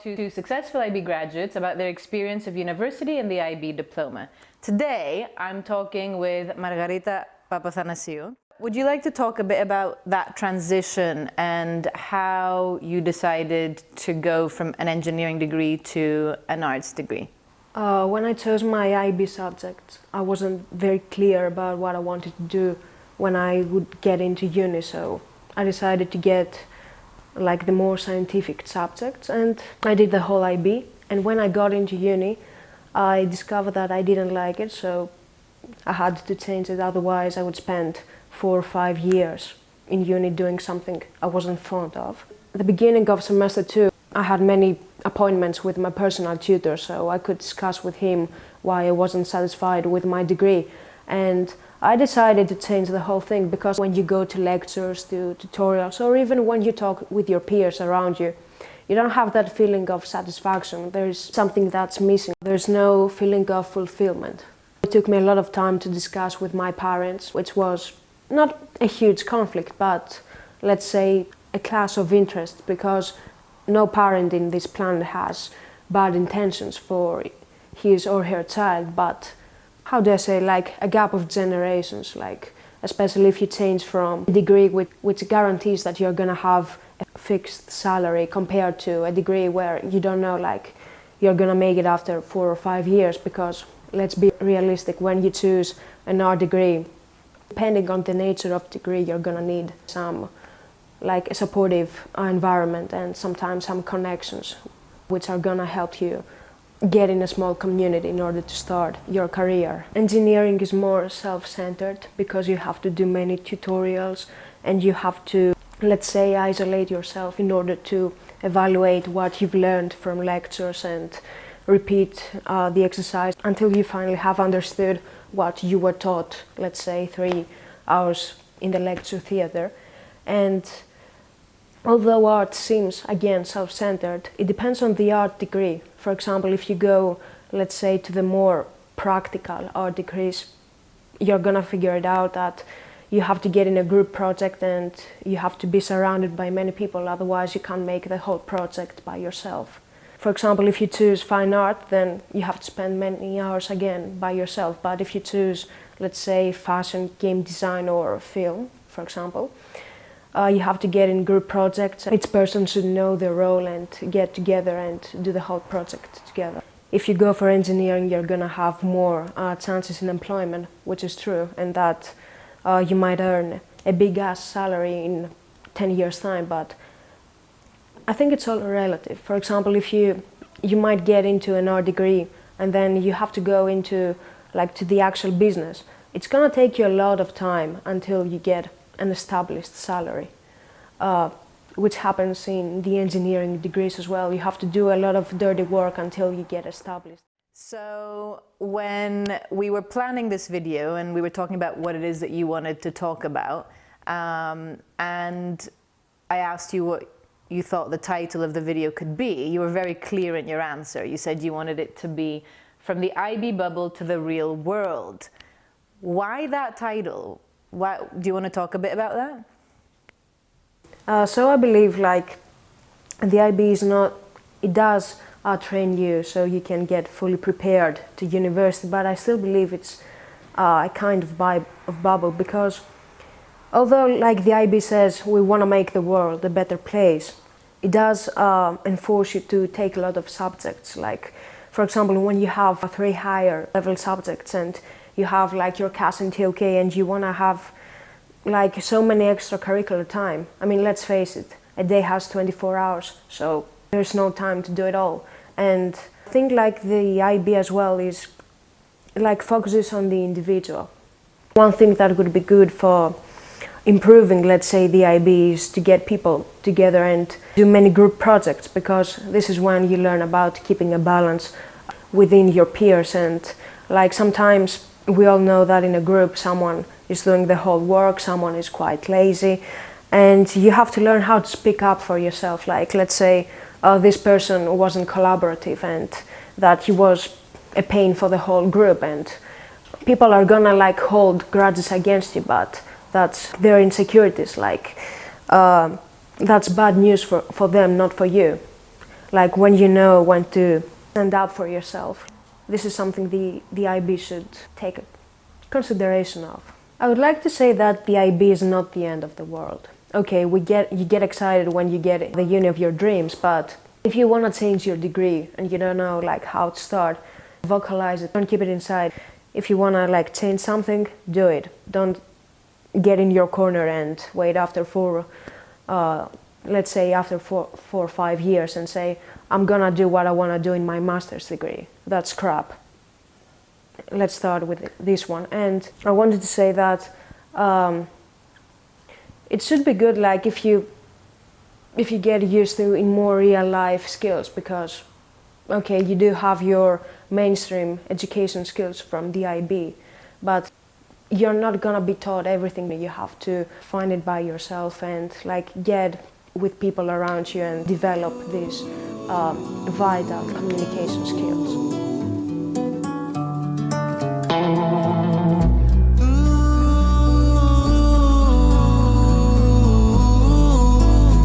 talk to successful IB graduates about their experience of university and the IB diploma. Today, I'm talking with Margarita Papathanasiou. Would you like to talk a bit about that transition and how you decided to go from an engineering degree to an arts degree? When I chose my IB subject, I wasn't very clear about what I wanted to do when I would get into uni, so I decided to get like the more scientific subjects, and I did the whole IB. And when I got into uni, I discovered that I didn't like it, so I had to change it, otherwise I would spend 4 or 5 years in uni doing something I wasn't fond of. At the beginning of semester 2, I had many appointments with my personal tutor, so I could discuss with him why I wasn't satisfied with my degree. And I decided to change the whole thing, because when you go to lectures, to tutorials, or even when you talk with your peers around you, you don't have that feeling of satisfaction. There's something that's missing. There's no feeling of fulfillment. It took me a lot of time to discuss with my parents, which was not a huge conflict, but let's say a clash of interest, because no parent in this planet has bad intentions for his or her child, but how do I say, like a gap of generations, like especially if you change from a degree which guarantees that you're gonna have a fixed salary compared to a degree where you don't know, like you're gonna make it after 4 or 5 years. Because let's be realistic, when you choose an art degree, depending on the nature of the degree, you're gonna need some like a supportive environment and sometimes some connections which are gonna help you get in a small community in order to start your career. Engineering is more self-centered, because you have to do many tutorials and you have to, let's say, isolate yourself in order to evaluate what you've learned from lectures and repeat the exercise until you finally have understood what you were taught, let's say 3 hours in the lecture theater. And although art seems, again, self-centered, it depends on the art degree. For example, if you go, let's say, to the more practical art degrees, you're gonna figure it out that you have to get in a group project and you have to be surrounded by many people, otherwise you can't make the whole project by yourself. For example, if you choose fine art, then you have to spend many hours again by yourself. But if you choose, let's say, fashion, game design or film, for example, you have to get in group projects. Each person should know their role and get together and do the whole project together. If you go for engineering, you're gonna have more chances in employment, which is true, and that you might earn a big ass salary in 10 years time, but I think it's all relative. For example, if you might get into an art degree and then you have to go into like to the actual business, it's gonna take you a lot of time until you get an established salary, which happens in the engineering degrees as well. You have to do a lot of dirty work until you get established. So when we were planning this video and we were talking about what it is that you wanted to talk about, and I asked you what you thought the title of the video could be, you were very clear in your answer. You said you wanted it to be From the IB Bubble to the Real World. Why that title? Do you want to talk a bit about that? So I believe like the IB is not, it does train you so you can get fully prepared to university, but I still believe it's a kind of bubble, because although like the IB says we want to make the world a better place, it does enforce you to take a lot of subjects. Like for example, when you have 3 higher level subjects and you have like your CAS and TOK and you want to have like so many extracurricular time. I mean, let's face it, a day has 24 hours, so there's no time to do it all. And I think like the IB as well is like focuses on the individual. One thing that would be good for improving, let's say, the IB is to get people together and do many group projects, because this is when you learn about keeping a balance within your peers. And like sometimes we all know that in a group someone is doing the whole work, someone is quite lazy, and you have to learn how to speak up for yourself. Like let's say this person wasn't collaborative and that he was a pain for the whole group, and people are gonna like hold grudges against you, but that's their insecurities. Like that's bad news for them, not for you. like when you know when to stand up for yourself. This is something the IB should take consideration of. I would like to say that the IB is not the end of the world. Okay, you get excited when you get the uni of your dreams, but if you want to change your degree and you don't know like how to start, vocalize it, don't keep it inside. If you want to like change something, do it. Don't get in your corner and wait after let's say after 4 or 5 years and say, I'm gonna do what I want to do in my master's degree. That's crap. Let's start with this one. And I wanted to say that it should be good like if you get used to in more real life skills, because okay, you do have your mainstream education skills from the IB, but you're not gonna be taught everything. You have to find it by yourself and like get with people around you and develop these vital communication skills.